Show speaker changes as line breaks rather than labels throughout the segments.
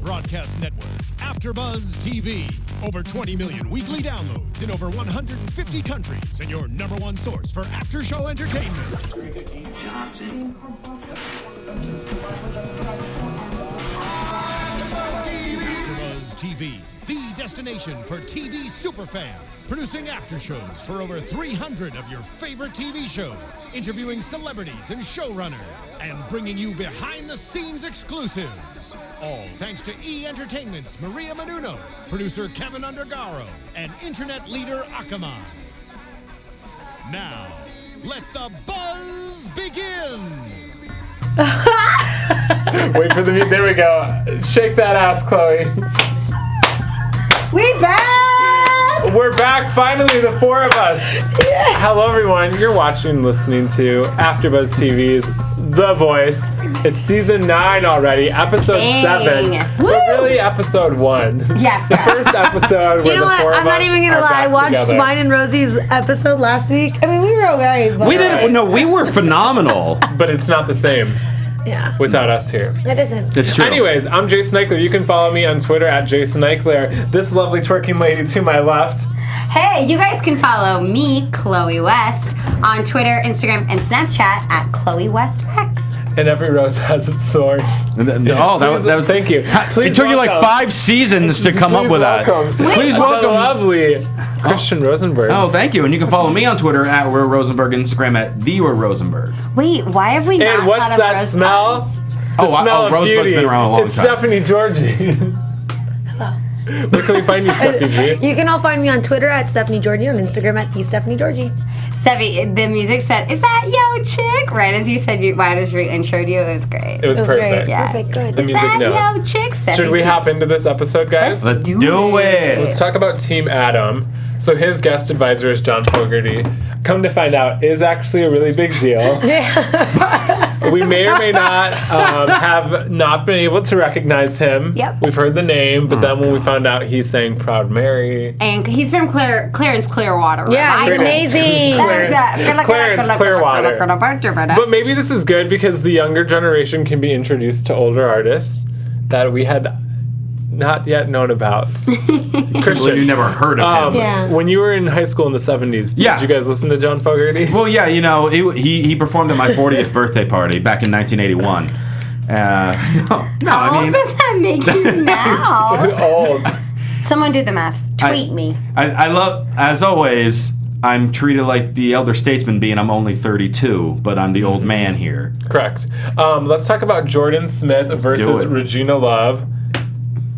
broadcast network, AFTERBUZZ TV. Over 20 million weekly downloads in over 150 countries, and your number one source for after-show entertainment. AFTERBUZZ TV, the destination for TV superfans. Producing after shows for over 300 of your favorite TV shows. Interviewing celebrities and showrunners. And bringing you behind-the-scenes exclusives. All thanks to E! Entertainment's Maria Menounos, producer Kevin Undergaro, and internet leader Akamai. Now, let the buzz begin!
Wait for the beat. There we go. Shake that ass, Chloe.
We back!
We're back, finally, the four of us. Yeah. Hello, everyone. You're watching and listening to AFTERBUZZ TV's The Voice. It's season 9 already, episode 7.
Woo!
But really, episode 1.
Yeah.
The first episode where the four of us
I'm not even gonna lie. I watched
together.
mine and Rosie's episode last week. I mean, we were okay. But
We didn't. No, we were phenomenal.
But it's not the same
yeah.
without us here.
It isn't.
It's true.
Anyways, I'm Jason Ikeler. You can follow me on Twitter at Jason Ikeler. This lovely twerking lady to my left.
Hey, you guys can follow me, Chloe West, on Twitter, Instagram, and Snapchat at Chloe West X.
And every rose has its thorn.
Oh, that was.
Thank you. Please
It took you like
welcome.
5 seasons to come up with that. Please
The
welcome.
lovely Christian Rosenberg.
Oh, thank you. And you can follow me on Twitter at We're Rosenberg, Instagram at The We're Rosenberg.
Wait, why have we not
And what's
thought of
that
rose
smell?
buds?
The smell of
Rosebud's
beauty.
been around a long
It's
time.
Stephanie Giorgi.
Hello.
Where can we find you, Stephanie G?
You can all find me on Twitter at Stephanie Giorgi, on Instagram at Stephanie Giorgi.
Steffi, the music said, "Is that yo chick?" Right as you said, right as we introed you, it was great.
It was perfect.
Great.
Yeah.
Perfect. Good.
The
Is
music
that
knows.
yo chick? Steffi
Should we
G?
hop into this episode, guys?
Let's do it.
Let's talk about Team Adam. So his guest advisor is John Fogerty. Come to find out, is actually a really big deal. We may or may not have not been able to recognize him.
Yep.
We've heard the name, but then when we found out he's saying Proud Mary.
And he's from Clarence Clearwater.
Yeah,
right?
he's amazing.
Clarence Clearwater. But maybe this is good because the younger generation can be introduced to older artists that we had not yet known about.
Christian, you never heard of him.
Yeah.
When you were in high school in the 70s,
Yeah.
did you guys listen to John Fogerty?
Well, yeah, you know, he performed at my 40th birthday party back in 1981. No, I
How
mean,
old does that make you now?
Old.
Someone do the math. Tweet me.
I love, as always, I'm treated like the elder statesman being I'm only 32, but I'm the old man here.
Correct. Let's talk about Jordan Smith versus
it.
Regina Love.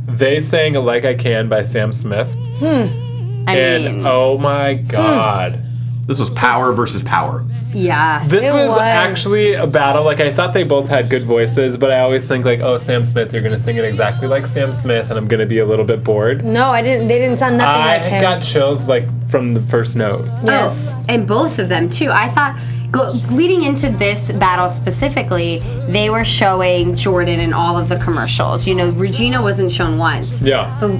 They sang Like I Can by Sam Smith.
I
And
mean,
oh my God.
This was power versus power.
yeah.
This
It
was
was.
actually a battle. Like, I thought they both had good voices, but I always think, like, oh, Sam Smith, you're going to sing it exactly like Sam Smith, and I'm going to be a little bit bored.
No, I didn't. They didn't sound nothing
I
like him.
got chills, like, from the first note.
Yes.
Oh, and both of them too. I thought leading into this battle specifically, they were showing Jordan in all of the commercials. You know, Regina wasn't shown once.
Yeah.
But,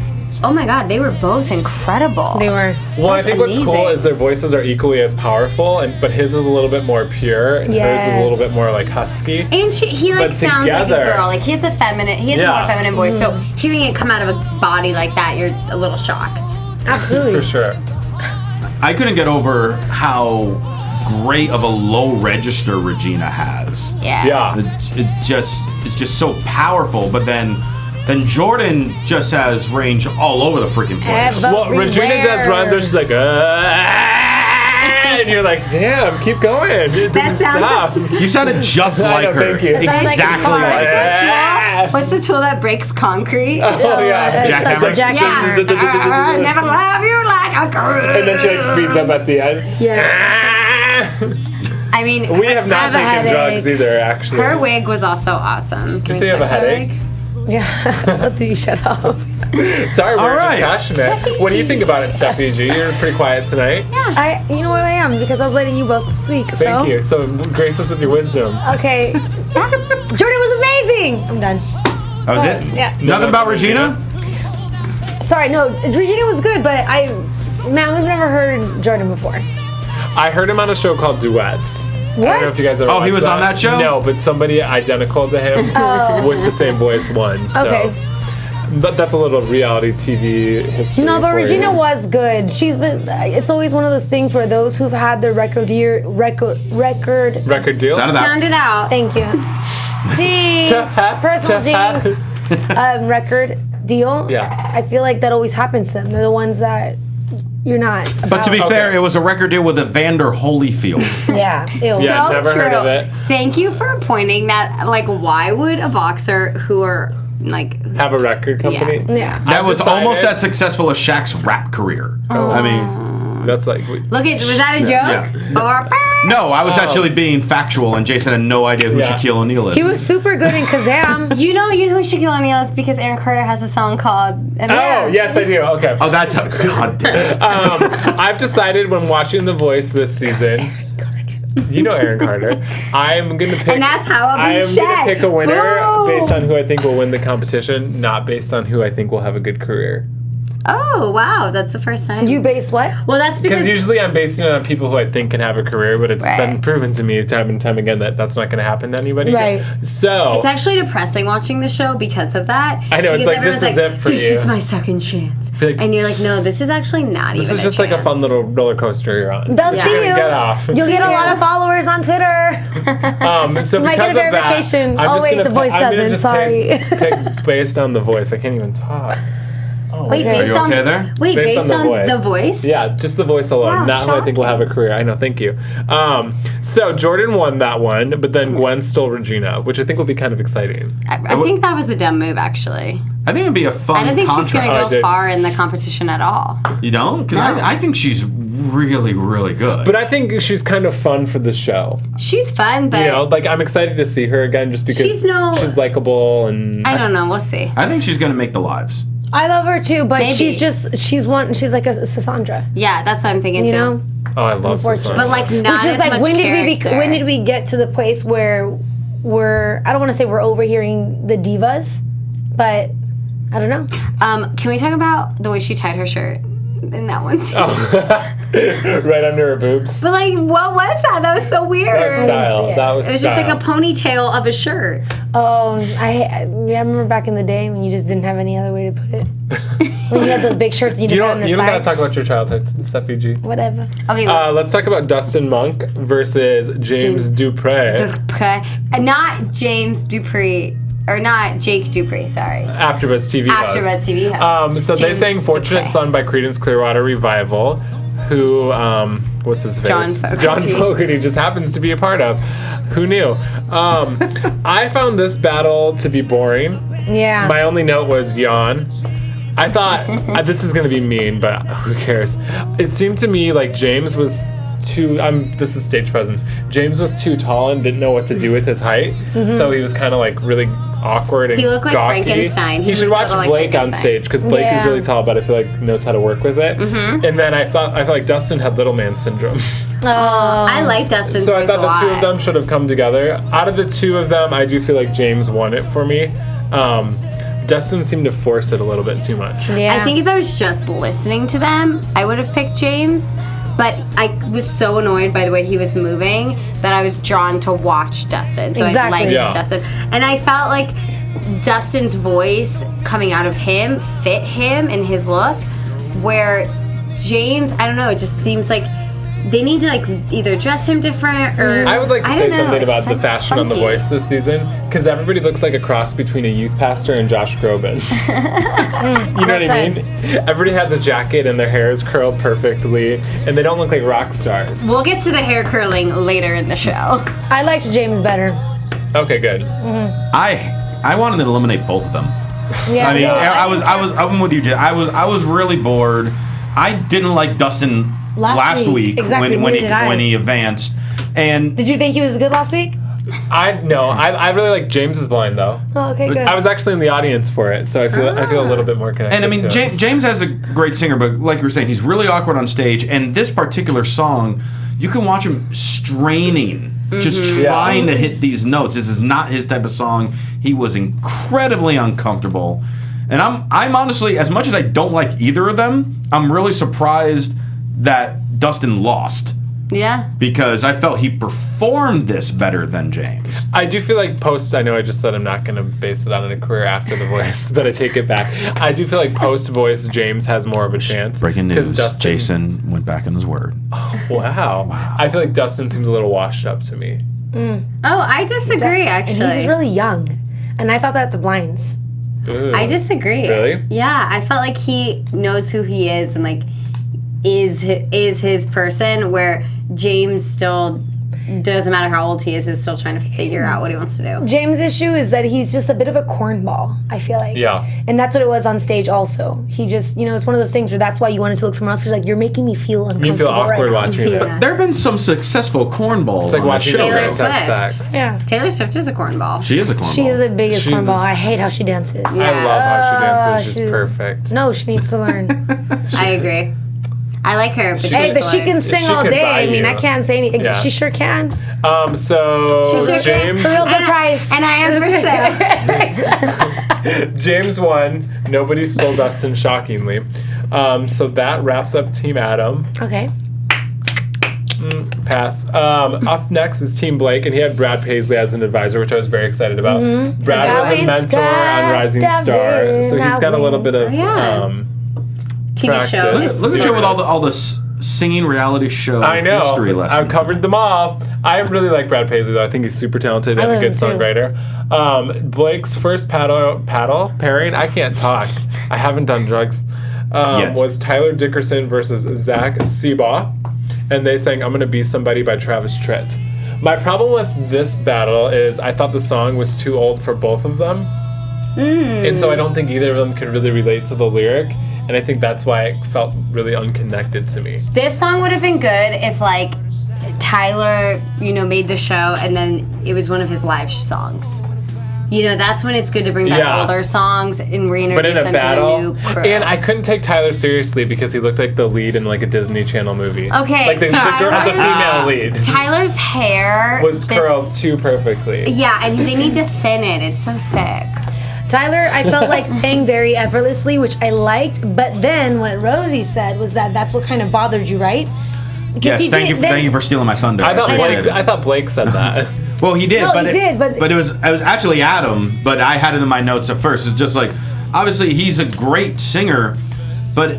oh my God, they were both incredible.
They were.
Well, I
That's
think what's cool
amazing.
is their voices are equally as powerful, but his is a little bit more pure, and hers is a little bit more, like, husky.
And he like
But
sounds like
together-
a girl. Like he has a
Yeah.
more feminine voice. So hearing it come out of a body like that, you're a little shocked.
Absolutely.
For sure.
I couldn't get over how great of a low register Regina has.
Yeah.
Yeah.
It's just so powerful, but then Jordan just has range all over the freaking place.
Well, Regina does runs where she's like, and you're like, damn, keep going. It doesn't stop.
You sounded just
I
like
know,
her.
thank you.
It sounds like
Exactly
a
like her.
What's the tool that breaks concrete?
Oh, yeah.
That's a jackhammer.
Yeah. Never love you like a girl.
And then she like speeds up at the end.
Yeah.
I mean,
We have not
have a
taken
headache.
drugs either, actually.
her wig was also awesome.
Did you say you have a headache?
Yeah. Both of you shut up.
Sorry, we're
All right.
just passionate. What do you think about it, Stephanie G? You're pretty quiet tonight.
You know what I am, because I was letting you both speak.
Thank you. So grace us with your wisdom.
Okay. Jordan was amazing. I'm done.
That was it?
Yeah.
Nothing about Regina?
Sorry, no, Regina was good, but we've never heard Jordan before.
I heard him on a show called Duets. I don't know if you guys ever
Oh, he
watched
was on that show?
No, but somebody identical to him with the same voice won. So.
Okay.
But that's a little reality TV history.
No, but
for
Regina
you.
was good. She's been. It's always one of those things where those who've had their record deal.
Sound it out.
Thank you. Jinx, personal jinx, record deal.
Yeah.
I feel like that always happens to them. They're the ones that you're not.
But to be fair, it was a record deal with Evander Holyfield.
Yeah. Ew.
Yeah,
So
never
true.
heard of it.
Thank you for pointing that. Like, why would a boxer who are like
Have a record company.
Yeah.
That was
decided-
almost as successful as Shaq's rap career. I mean,
That's like.
look at was that a joke? Or
no, I was actually being factual, and Jason had no idea who
Yeah.
Shaquille O'Neal is.
He was super good in Kazam.
you know who Shaquille O'Neal is because Aaron Carter has a song called.
Oh, yes, I do. Okay.
Oh, that's how. God damn it.
I've decided when watching The Voice this season. You know Aaron Carter. I'm gonna pick.
And that's how I'll be
I am
Shaq.
gonna pick a winner
Boom.
based on who I think will win the competition, not based on who I think will have a good career.
Oh wow, that's the first time.
You base what?
well, that's because
Because usually I'm basing it on people who I think can have a career, but it's
Right.
been proven to me time and time again that that's not going to happen to anybody.
Right.
So
it's actually depressing watching the show because of that.
I know, it's
Because
like,
everyone's
this is it for
this
you.
is my second chance,
Like,
and you're like, no, this is actually not
this
even.
is just like a fun
chance.
little roller coaster you're on.
They'll
Yeah.
see you.
Get off.
You'll get a lot of followers on Twitter.
So
might
because
get a
of that,
verification.
I'm
Oh,
just
wait,
gonna
The Voice
I'm gonna
doesn't,
just
sorry.
pick based on The Voice. I can't even talk. Oh,
Wait,
Okay.
based
Are you
on
okay there?
Wait, based on the voice.
Yeah, just The Voice alone.
Wow,
not who I think will have a career. I know, thank you. So Jordan won that one, but then Gwen stole Regina, which I think will be kind of exciting.
I think that was a dumb move, actually.
I think it'd be a fun
I don't think she's going
contrast.
to
I
go
did.
far in the competition at all.
You don't? Because I think she's really, really good.
But I think she's kind of fun for the show.
She's fun, but
You know, like I'm excited to see her again just because
She's
likable and
I don't know. We'll see.
I think she's going to make the lives.
I love her too, but
Maybe.
she's like a Cassandra.
Yeah, that's what I'm thinking
You
too.
know?
oh, I love
Unfortunately.
Susanna.
But like not
Which is
as
like
much
when
character.
did we get to the place where we're I don't want to say we're overhearing the divas, but I don't know.
Can we talk about the way she tied her shirt in that one scene?
right under her boobs.
But like, what was that? That was so weird.
That was style.
it.
That was
It was just like a
style.
ponytail of a shirt.
Oh, I remember back in the day when you just didn't have any other way to put it. When you had those big shirts and you just had on the
You don't gotta
side.
talk about your childhood, Steffi G.
Whatever.
Okay,
Let's talk about Dustin Monk versus James Dupree.
not James Dupree. Or not Jake Dupree, sorry.
AFTERBUZZ TV host.
AFTERBUZZ TV host.
So they
James
sang Fortunate
Dupree.
Son by Creedence Clearwater Revival, who, what's his face?
John Fogerty.
John Fogerty just happens to be a part of. Who knew? I found this battle to be boring.
Yeah.
My only note was yawn. I thought, this is going to be mean, but who cares? It seemed to me like James was too, this is stage presence. James was too tall and didn't know what to do with his height. So he was kind of like really awkward and
He looked like
gawky.
Frankenstein.
He
He
should
looked
watch
a little like
Blake on
Frankenstein.
stage because Blake is
Yeah.
really tall, but I feel like knows how to work with it. And then I felt like Dustin had little man syndrome.
I like Dustin's
So I
voice
thought
a
the two
lot.
of them should have come together. Out of the two of them, I do feel like James won it for me. Dustin seemed to force it a little bit too much.
Yeah.
I think if I was just listening to them, I would have picked James. But I was so annoyed by the way he was moving that I was drawn to watch Dustin. So
Exactly.
I liked
Yeah.
Dustin. And I felt like Dustin's voice coming out of him fit him and his look. Where James, I don't know, it just seems like they need to like either dress him different or
I would like to
I
say
don't know,
something
it's
about the fashion on The
funky.
Voice this season, because everybody looks like a cross between a youth pastor and Josh Groban. You know what I mean? Everybody has a jacket and their hair is curled perfectly, and they don't look like rock stars.
We'll get to the hair curling later in the show.
I liked James better.
Okay, good.
I wanted to eliminate both of them.
Yeah.
I mean,
yeah.
I'm with you, Jay. I was really bored. I didn't like Dustin last week
Exactly,
when
neither did I.
he advanced. And
Did you think he was good last week?
I really like James is Blind though.
Oh, okay, good.
I was actually in the audience for it, so I feel a little bit more connected.
And I mean,
to it.
James has a great singer, but like you were saying, he's really awkward on stage. And this particular song, you can watch him straining, just trying to hit these notes. This is not his type of song. He was incredibly uncomfortable. And I'm honestly, as much as I don't like either of them, I'm really surprised that Dustin lost.
Yeah.
Because I felt he performed this better than James.
I do feel like I know I just said I'm not going to base it on a career after The Voice, but I take it back. I do feel like post-Voice, James has more of a chance.
Breaking news,
Dustin,
Jason went back on his word.
Oh, wow. I feel like Dustin seems a little washed up to me.
Oh, I disagree, actually.
And he's really young. And I thought that at the blinds.
Ooh.
I disagree.
Really?
Yeah, I felt like he knows who he is and, like, is his person, where James still, doesn't matter how old he is still trying to figure out what he wants to do.
James' issue is that he's just a bit of a cornball, I feel like.
Yeah.
And that's what it was on stage also. He just, it's one of those things where that's why you wanted to look somewhere else, because like, you're making me feel uncomfortable.
You feel awkward
right
watching
now.
it.
There have been some successful cornballs.
It's like
on
watching
the show.
Taylor
girls have
Swift.
sex.
Yeah.
Taylor Swift is a cornball.
She is a cornball.
She is the biggest
She's
cornball.
a-
I hate how she dances.
I love how she dances. She's
she's-
perfect.
No, she needs to learn.
I agree. I like her, but
Hey, but she can sing
She
all
could
day.
buy
I mean,
you.
I can't say anything.
Yeah.
She sure can.
So
She sure
James,
can. For real good price.
And I am for sale.
James won. Nobody stole Dustin, shockingly. So that wraps up Team Adam.
Okay.
Pass. Up next is Team Blake, and he had Brad Paisley as an advisor, which I was very excited about. Brad was a
Rising
mentor
Star,
on Rising Star, so he's got a little bit of
yeah. TV
practice.
shows.
Look at you with all the singing reality show
I know.
history lessons.
I've covered them all. I really like Brad Paisley, though. I think he's super talented and a
love
good
him, too.
songwriter. Blake's first paddle pairing. I can't talk. I haven't done drugs.
Yet.
Was Tyler Dickerson versus Zach Seabaugh, and they sang "I'm Gonna Be Somebody" by Travis Tritt. My problem with this battle is I thought the song was too old for both of them, and so I don't think either of them could really relate to the lyric. And I think that's why it felt really unconnected to me.
This song would have been good if, like, Tyler, made the show and then it was one of his live songs. That's when it's good to bring back
Yeah.
older songs and
But
reintroduce
in a
them
battle,
to the new crew.
and I couldn't take Tyler seriously because he looked like the lead in like a Disney Channel movie.
Okay,
like the female lead
Tyler's hair
was curled too perfectly.
Yeah, and they need to thin it. It's so thick.
Tyler, I felt like sang very effortlessly, which I liked. But then what Rosie said was that's what kind of bothered you, right? Because
Yes, thank you for stealing my thunder.
I
appreciate it.
thought Blake said that.
Well, he did.
No,
but
he did, but
it was actually Adam. But I had it in my notes at first. It's just like, obviously he's a great singer, but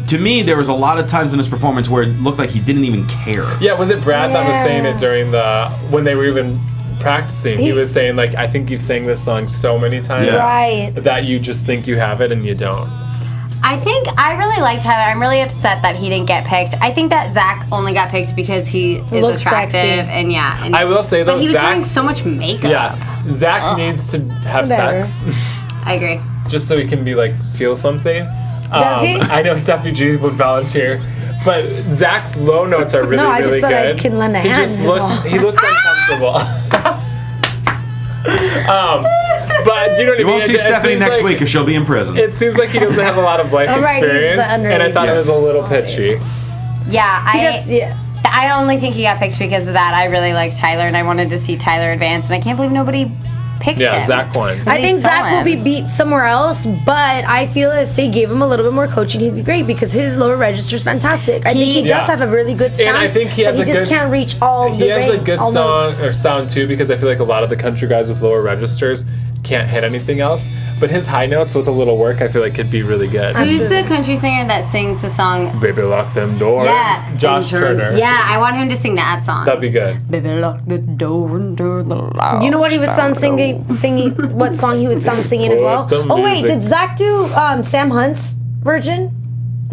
to me there was a lot of times in his performance where it looked like he didn't even care.
Yeah, was it Brad that was
Yeah.
saying it during when they were even practicing? He was saying like, I think you've sang this song so many times
Yeah.
right.
that you just think you have it and you don't.
I really like Tyler. I'm really upset that he didn't get picked. I think that Zach only got picked because he is
Looks
attractive
sexy.
and yeah. And,
I will say though,
but he was
Zach,
wearing so much makeup.
yeah, Zach needs to have
Better.
sex
I agree.
just so he can be like feel something.
Does he?
I know Stephanie G would volunteer, but Zach's low notes are really,
No, I just
really
thought I
good.
can lend a
he
hand,
just
is
looks,
all.
he looks uncomfortable. But you know what I
You
mean?
won't see
It
Stephanie
seems
next
like-
week because she'll be in prison.
It seems like he doesn't have a lot of life
Oh, right, he's the
experience, and I thought it was a little pitchy.
Yeah,
Yeah.
I only think he got picked because of that. I really liked Tyler and I wanted to see Tyler advance, and I can't believe nobody picked
Yeah,
him.
Zach won.
I think Zach will be
him.
beat somewhere else, but I feel if they gave him a little bit more coaching, he'd be great because his lower register is fantastic. I think he
Yeah.
does have a really good sound.
And I think he has
but
a
he just
good-
can't reach all the
He has a good
all
song
notes.
or sound too, because I feel like a lot of the country guys with lower registers can't hit anything else. But his high notes with a little work, I feel like could be really good.
Who's the
Absolutely.
country singer that sings the song?
Baby, lock them doors.
Yeah,
Josh
and turn-
Turner.
Yeah, I want him to sing that song.
That'd be good.
Baby, lock the door and turn the loud.
You know what he would sound singing? What song he would sound singing as well?
Put the
Oh wait,
music-
did Zach do Sam Hunt's version?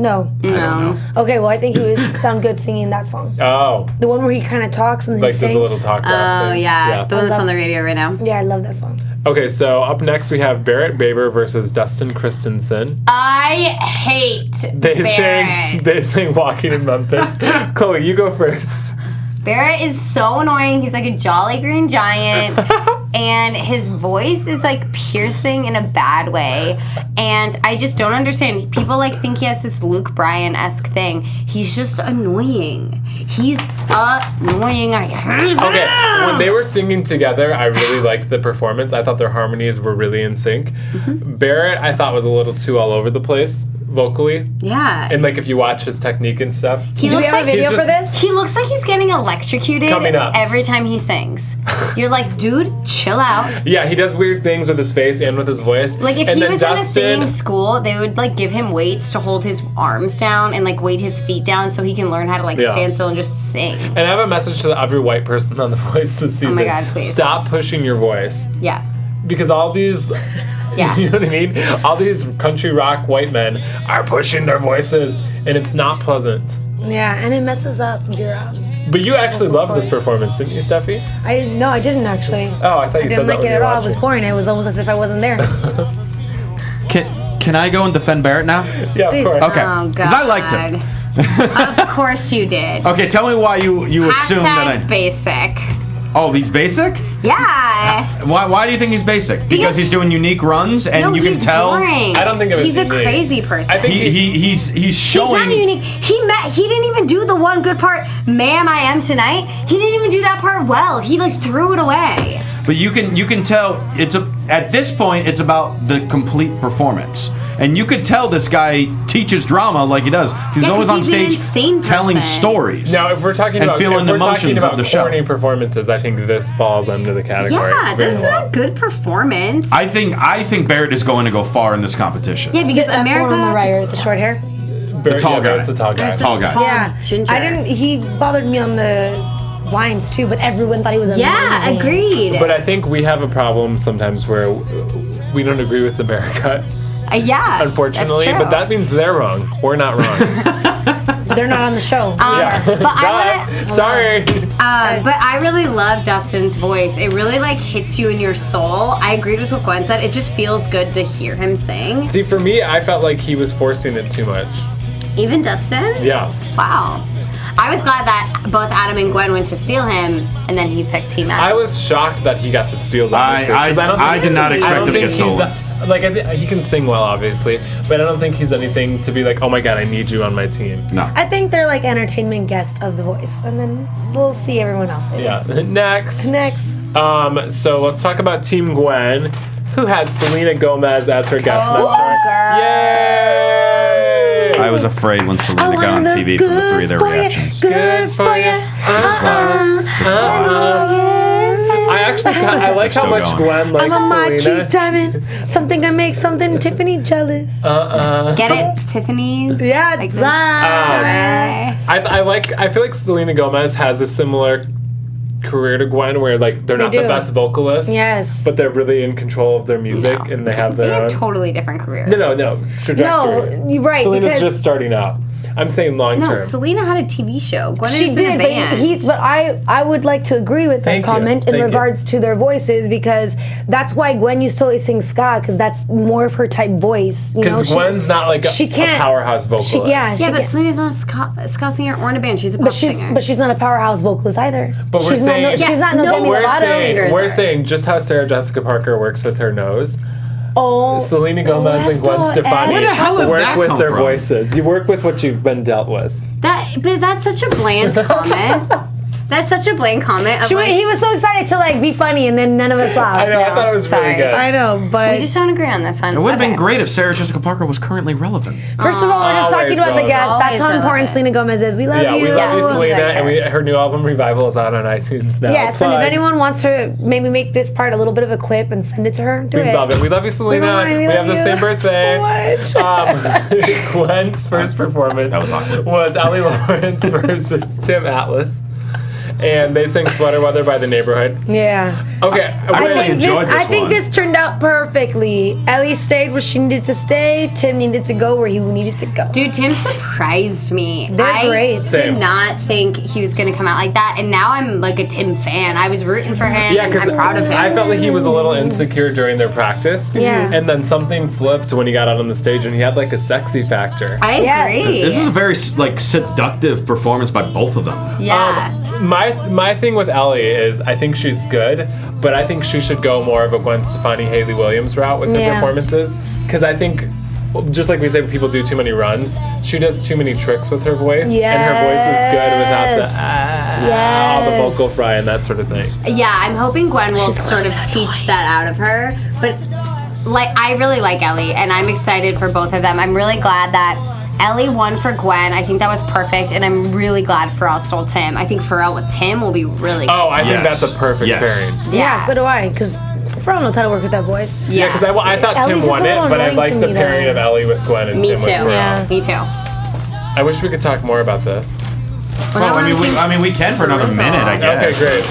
No.
No.
Okay, well I think he would sound good singing that song.
Oh,
The one where he kind of talks and then
like
he
there's
sings.
a little talk rap
Oh
thing.
yeah, the one that's on the radio right now.
Yeah, I love that song.
Okay, so up next we have Barrett Baber versus Dustin Christensen.
I hate Barrett.
They sing Walking in Memphis. Chloe, you go first.
Barrett is so annoying. He's like a jolly green giant, and his voice is like piercing in a bad way, and I just don't understand. People like think he has this Luke Bryan-esque thing. He's just annoying. He's annoying. I hate him.
Okay, when they were singing together, I really liked the performance. I thought their harmonies were really in sync. Barrett, I thought was a little too all over the place vocally.
Yeah.
And like if you watch his technique and stuff.
He
Do we
looks
have a
like
video for this?
he looks like he's getting electrocuted
Coming up.
every time he sings. You're like, dude, chill out.
Yeah, he does weird things with his face and with his voice.
Like if
and
he
then
was in a
Dustin,
singing school, they would like give him weights to hold his arms down and like weight his feet down so he can learn how to like
Yeah.
stand still and just sing.
And I have a message to every white person on The Voice this season.
Oh my God, please.
Stop pushing your voice.
Yeah.
Because all these,
Yeah.
you know what I mean? All these country rock white men are pushing their voices, and it's not pleasant.
Yeah, and it messes up your.
But you actually loved this performance, didn't you, Steffi?
No, I didn't actually.
Oh, I thought you
I
said
didn't
that
like
when
it
you
at
were
all. It was
watching.
boring. It was almost as if I wasn't there.
Can I go and defend Barrett now?
Yeah,
Please.
of course.
Okay.
Oh,
Because I liked him.
Of course you did.
Okay, tell me why you assume that
Hashtag basic.
Oh, he's basic?
Yeah.
Why do you think he's basic? Because
Because-
he's doing unique runs and
No,
you can
he's
tell
boring.
I don't think it was
He's a
unique.
crazy person.
I think
he's
He's
showing
not unique. He didn't even do the one good part, Ma'am, I Am Tonight. He didn't even do that part well. He like threw it away.
But you can tell at this point it's about the complete performance. And you could tell this guy teaches drama like he does. He's
Yeah,
always
'cause
on
he's an
stage
insane
telling
person.
stories.
Now, if we're talking
And
about
feeling the emotions of the show.
corny performances, I think this falls under the category.
Yeah,
very
this is
well.
a good performance.
I think Barrett is going to go far in this competition.
Yeah, because
That's the one on the
America.
right, with the short hair.
Very-
tall
yeah,
guy.
It's a tall guy.
There's
Tall guy.
Yeah,
ginger.
I didn't. He bothered me on the lines too, but everyone thought he was amazing.
Yeah, agreed.
But I think we have a problem sometimes where we don't agree with the haircut,
Yeah,
unfortunately.
that's true.
But that means they're wrong. We're not wrong.
They're not on the show.
yeah.
But I wanna,
Duh. Sorry.
but I really love Dustin's voice. It really like hits you in your soul. I agreed with what Gwen said. It just feels good to hear him sing.
See, for me, I felt like he was forcing it too much.
Even Dustin?
Yeah.
Wow. I was glad that both Adam and Gwen went to steal him, and then he picked Team Adam.
I was shocked that he got the steals. Honestly, 'cause
I did not expect him to get stolen.
Like he can sing well, obviously, but I don't think he's anything to be like, oh my god, I need you on my team.
No.
I think they're like entertainment guest of The Voice, and then we'll see everyone else later.
Yeah. Next.
Next.
So let's talk about Team Gwen, who had Selena Gomez as her guest mentor.
girl.
Yay!
I was afraid when Selena got on TV from the three of their reactions.
Good for you. I actually, I like how
Still
much
going.
Gwen likes
I'm a marquee
Selena.
diamond. Something I make something Tiffany jealous.
Get it, Tiffany?
Yeah,
Like this.
I feel like Selena Gomez has a similar career to Gwen, where like they're not the
do.
best vocalists,
Yes.
but they're really in control of their music
No.
and they have
They
their own.
have totally different careers.
No, trajectory.
No, you're right,
Selena's
because-
just starting out. I'm saying long
No,
term.
Selena had a TV show. Gwen
She
is in
did,
a
but
band.
but I would like to agree with that
Thank you.
comment in
Thank you.
regards to their voices, because that's why Gwen used to always sing ska, because that's more of her type voice. You know,
Because Gwen's not like
she
a
can't-
powerhouse vocalist.
yeah,
yeah,
she
but
can't-
Selena's not a ska singer or in a band. She's a pop
but
singer.
she's not a powerhouse vocalist either.
But we're
she's
saying,
not she's not no
no,
Demi
we're
Lovato.
singers
we're
are.
saying just how Sarah Jessica Parker works with her nose.
Oh,
Selena Gomez and Gwen Stefani
Where the hell did
work
that
with
come
their
from?
voices. You work with what you've been dealt with.
But that's such a bland comment. That's such a bland comment. Of
he was so excited to like be funny, and then none of us laughed.
I know, I
No,
thought it was
sorry.
really good.
I know, but
we just don't agree on this one.
It would have
Okay.
been great if Sarah Jessica Parker was currently relevant.
first of all, we're just
Always
talking about the
relevant.
guests. That's
Always
how important
relevant.
Selena Gomez is. We love
Yeah,
you.
we love you,
Yeah.
Selena,
Yeah.
and her new album Revival is out on iTunes now.
Yes, and if
Plug.
anyone wants to maybe make this part a little bit of a clip and send it to her, do
We
it.
love it. We love you, Selena.
We
We
love
have the
you
same birthday.
so much.
Gwen's first performance
That was awkward.
was Ellie Lawrence versus Tim Atlas. And they sang Sweater Weather by The Neighborhood.
Yeah.
Okay.
I
wait,
really enjoyed this
I think
one.
this turned out perfectly. Ellie stayed where she needed to stay. Tim needed to go where he needed to go.
Dude, Tim surprised me.
They're
I
great.
Same.
did not think he was going to come out like that, and now I'm like a Tim fan. I was rooting for him,
Yeah,
and
because
I'm proud of him.
I felt like he was a little insecure during their practice.
Yeah.
And then something flipped when he got out on the stage and he had like a sexy factor.
I
Yes.
agree.
This was a very like seductive performance by both of them.
yeah.
My thing with Ellie is I think she's good, but I think she should go more of a Gwen Stefani, Hayley Williams route with her performances. Because I think, just like we say, when people do too many runs, she does too many tricks with her voice, and her voice is good without all the vocal fry and that sort of thing.
Yeah, I'm hoping Gwen will sort of teach that out of her. But I really like Ellie, and I'm excited for both of them. I'm really glad that Ellie won for Gwen. I think that was perfect, and I'm really glad Pharrell stole Tim. I think Pharrell with Tim will be really good.
Oh, I think that's a perfect pairing.
Yeah, so do I, because Pharrell knows how to work with that voice.
Yeah, because I thought Tim won it, but I like the pairing of Ellie with Gwen and Tim with Pharrell.
Yeah.
Me too.
I wish we could talk more about this.
Well, I mean, we can for another minute, I guess.
Okay, great.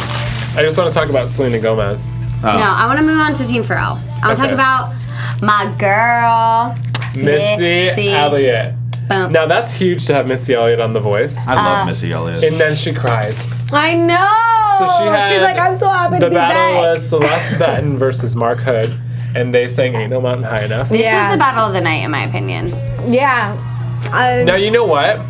I just want to talk about Selena Gomez.
No, I want to move on to Team Pharrell. I want to talk about my girl,
Missy Elliott.
Boom.
Now that's huge to have Missy Elliott on The Voice.
I love Missy Elliott.
And then she cries.
I know.
So she's
like, I'm so happy to be back.
The battle was Celeste Benton versus Mark Hood, and they sang "Ain't No Mountain High Enough."
This was the battle of the night, in my opinion.
Yeah.
Now you know what?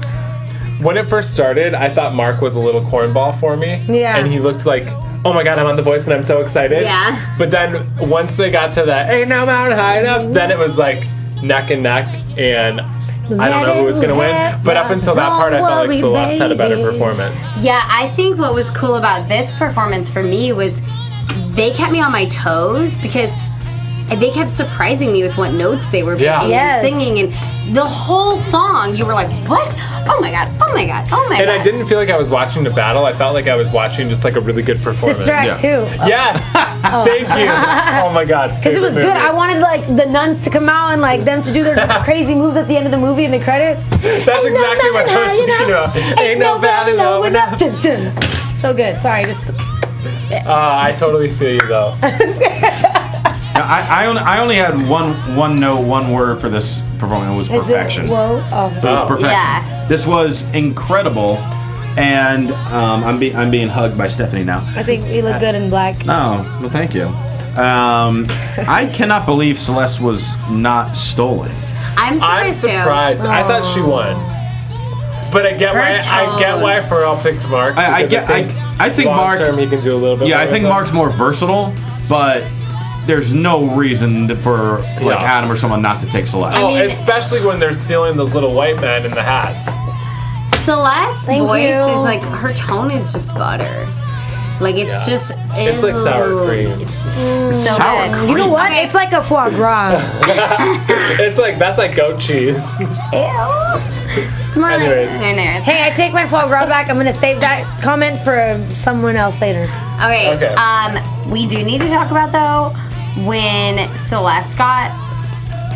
When it first started, I thought Mark was a little cornball for me.
Yeah.
And he looked like, oh my God, I'm on The Voice and I'm so excited.
Yeah.
But then once they got to that "Ain't No Mountain High Enough," then it was like neck and neck, and I don't know who was going to win, but up until that part, I felt like Celeste had a better performance.
Yeah, I think what was cool about this performance for me was they kept me on my toes because they kept surprising me with what notes they were picking and singing, and the whole song, you were like, what? Oh my God, oh my God, oh my God.
And I didn't feel like I was watching the battle. I felt like I was watching just like a really good performance.
Sister Act 2.
Yes! Thank you. Oh my God.
Because it was good. I wanted like the nuns to come out and like them to do their crazy moves at the end of the movie in the credits.
That's exactly what I was thinking of. Ain't no valley low enough.
So good. Sorry, just...
I totally feel you though.
I only had one note, one word for this performance. It was perfection.
It was
perfection.
Yeah.
This was incredible, and I'm being hugged by Stephanie now.
I think we look good in black.
Oh, well, thank you. I cannot believe Celeste was not stolen.
I'm
surprised. I thought she won. But I get why Pharrell picked Mark.
I think Mark.
Long term, he can do a little bit.
Yeah,
more
I think
with
Mark's more versatile, but there's no reason for Adam or someone not to take Celeste.
Oh, especially when they're stealing those little white men in the hats.
Celeste's voice is like, her tone is just butter. Like, it's just...
It's like sour cream.
It's so
Sour
good.
cream.
You know what? It's like a foie gras.
That's like goat cheese.
It's more
Anyways.
like...
Hey, I take my foie gras back. I'm going to save that comment for someone else later.
Okay. We do need to talk about, though, when Celeste got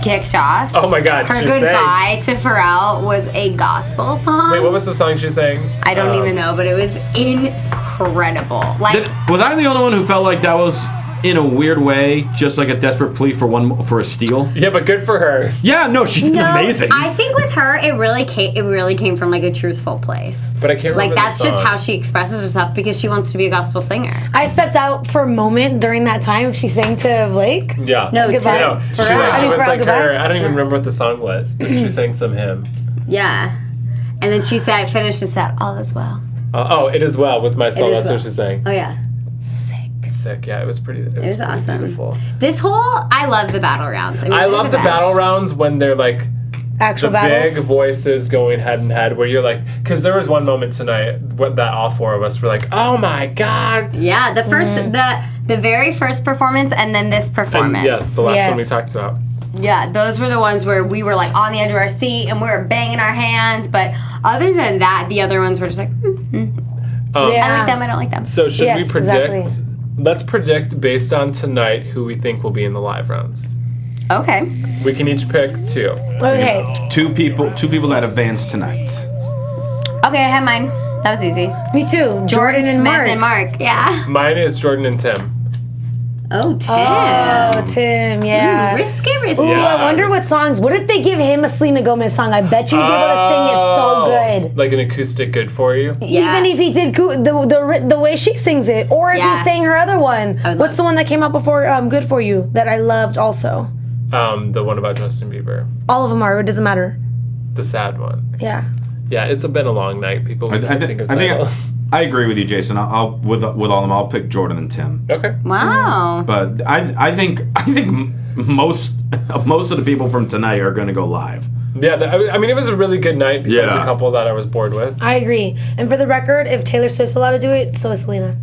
kicked off.
Oh my God,
her
she
goodbye to Pharrell was a gospel song.
Wait, what was the song she sang?
I don't even know, but it was incredible. Like,
was I the only one who felt like that was, in a weird way, just like a desperate plea for a steal?
Yeah, but good for her.
Yeah, no, she did amazing.
I think with her, it really came from like a truthful place.
But I can't remember
like that's
the
just
song.
how she expresses herself because she wants to be a gospel singer.
I stepped out for a moment during that time she sang to Blake.
Yeah.
No,
Goodbye.
No,
to
she
Pharrell.
it was
Pharrell,
like
goodbye.
her. I don't even remember what the song was, but she sang some hymn.
Yeah, and then she finished and said, "All is well."
It is well with my soul.
It is
That's
well.
what she sang.
Oh yeah,
Sick. Yeah, it was pretty. It was pretty
awesome.
Beautiful.
This whole I love the battle rounds.
I love the
best.
battle rounds when they're like
Actual
the
battles.
big voices going head and head, where you're like, because there was one moment tonight that all four of us were like, oh my God.
Yeah, the first, the very first performance, and then this performance.
And yes, the last one we talked about.
Yeah, those were the ones where we were like on the edge of our seat and we were banging our hands. But other than that, the other ones were just like, I like them, I don't like them.
So should we predict?
Exactly.
Let's predict based on tonight who we think will be in the live rounds.
Okay.
We can each pick two.
Okay.
Two people that advanced tonight.
Okay, I have mine. That was easy.
Me too. Jordan and
Smith
Mark.
and Mark. Yeah.
Mine is Jordan and Tim.
Oh, Tim.
Oh, Tim, yeah.
Risky.
Ooh,
Yeah.
I wonder what songs. What if they give him a Selena Gomez song? I bet you'd be able to sing it so good.
Like an acoustic Good For You?
Yeah.
Even if he did the way she sings it, or if he sang her other one. What's the one that came out before Good For You that I loved also?
The one about Justin Bieber.
All of them are. It doesn't matter.
The sad one.
Yeah.
Yeah, it's been a long night. People think of titles.
I agree with you, Jason. I'll with all of them, I'll pick Jordan and Tim.
Okay.
Wow.
But I think most of the people from tonight are going to go live.
Yeah, I mean, it was a really good night besides a couple that I was bored with.
I agree. And for the record, if Taylor Swift's allowed to do it, so is Selena.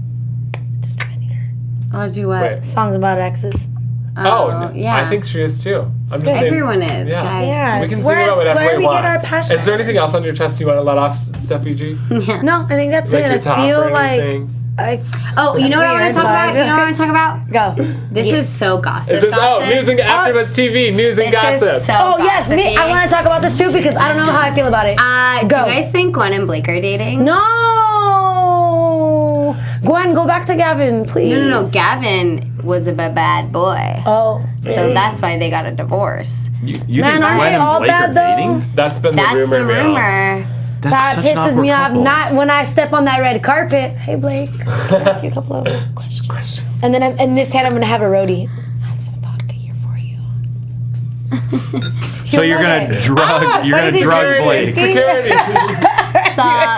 Just defending her.
I'll do what?
Wait.
Songs about exes.
Oh,
yeah.
I think she is too. I'm just saying.
Everyone is, guys.
Yeah,
We can
it's
sing about whatever
where
we
we
want.
get our passion.
Is there anything else on your chest you want to let off, Steffi G?
Yeah.
No, I think that's
Like
it.
your top
I feel
or
like
anything?
You know what I want
weird,
to talk about?
but-
You know what I want to talk about?
Go.
This is so gossip.
Is this
gossip.
news and AfterBuzz TV news and
This
gossip?
is so
Oh yes, me.
gossipy.
I want to talk about this too because I don't know how I feel about it.
Do
Go.
you guys think Gwen and Blake are dating?
No, Gwen, go back to Gavin, please.
No. Gavin was a bad boy.
Oh,
So that's why they got a divorce.
You
Man,
think
aren't
Gwen
they all
and Blake
bad,
are
though?
dating?
That's been the
That's
rumor.
the
mill.
rumor.
That's
that
such an
pisses
awkward
me off.
couple.
Not when I step on that red carpet. Hey Blake, can I ask you a couple of questions? And then in this hand, I'm gonna have a roadie. I have some vodka here for you.
So you're gonna drug
Security,
Blake.
Security.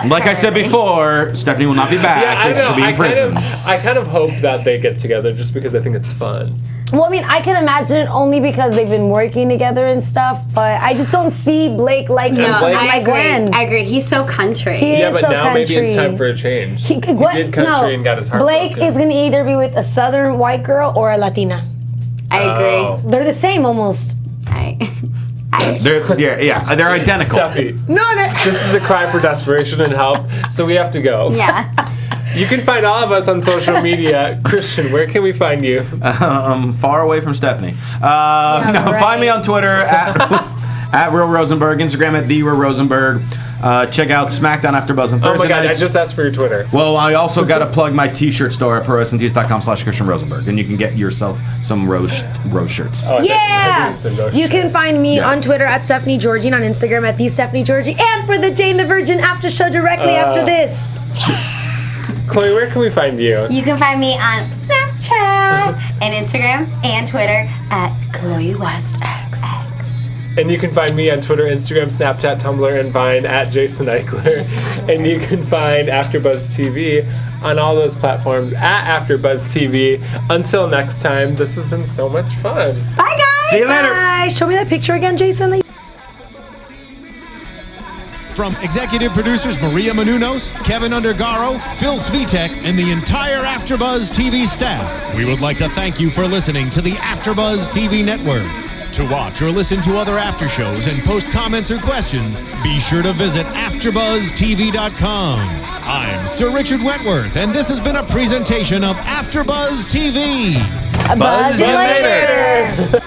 Like I said before, Stephanie will not be back.
Yeah, I know.
She'll be in prison.
I kind of hope that they get together just because I think it's fun.
Well, I mean, I can imagine it only because they've been working together and stuff. But I just don't see Blake like
No,
someone
Blake-
like Gwen.
I agree. He's so country.
He
Yeah,
is
but
so
now maybe it's
country.
time for a change. He
Gwen-
did country and got his heart
Blake
broken.
is gonna either be with a southern white girl or a Latina.
I agree.
Oh.
They're the same almost.
They're identical.
Steffi,
No, they're.
this is a cry for desperation and help, so we have to go.
Yeah.
You can find all of us on social media. Christian, where can we find you?
Far away from Stephanie.
right.
Find me on Twitter at Real Rosenberg, Instagram at The Real Rosenberg. Check out SmackDown AfterBuzz on Thursday
Oh my god, I
nights.
just asked for your Twitter.
Well, I also got to plug my t-shirt store at prowrestlingtees.com/Christian Rosenberg, and you can get yourself some Rose shirts.
Oh, I
Yeah!
think it's in those
You can
shirts.
find me
Yeah.
on Twitter at Stephanie Giorgi and on Instagram at the Stephanie Giorgi, and for the Jane the Virgin after show directly after this.
Chloe, where can we find you?
You can find me on Snapchat and Instagram and Twitter at Chloe West X.
And you can find me on Twitter, Instagram, Snapchat, Tumblr, and Vine at Jason Ikeler. And you can find AfterBuzz TV on all those platforms at AfterBuzz TV. Until next time, this has been so much fun.
Bye, guys.
See you later.
Bye. Show me that picture again, Jason.
From executive producers Maria Menounos, Kevin Undergaro, Phil Svitek, and the entire AfterBuzz TV staff, we would like to thank you for listening to the AfterBuzz TV network. To watch or listen to other after shows and post comments or questions, be sure to visit AfterBuzzTV.com. I'm Sir Richard Wentworth, and this has been a presentation of AfterBuzz TV.
Buzz you later.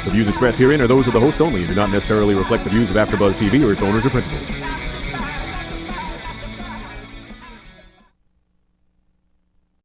The views expressed herein are those of the hosts only and do not necessarily reflect the views of AfterBuzz TV or its owners or principals.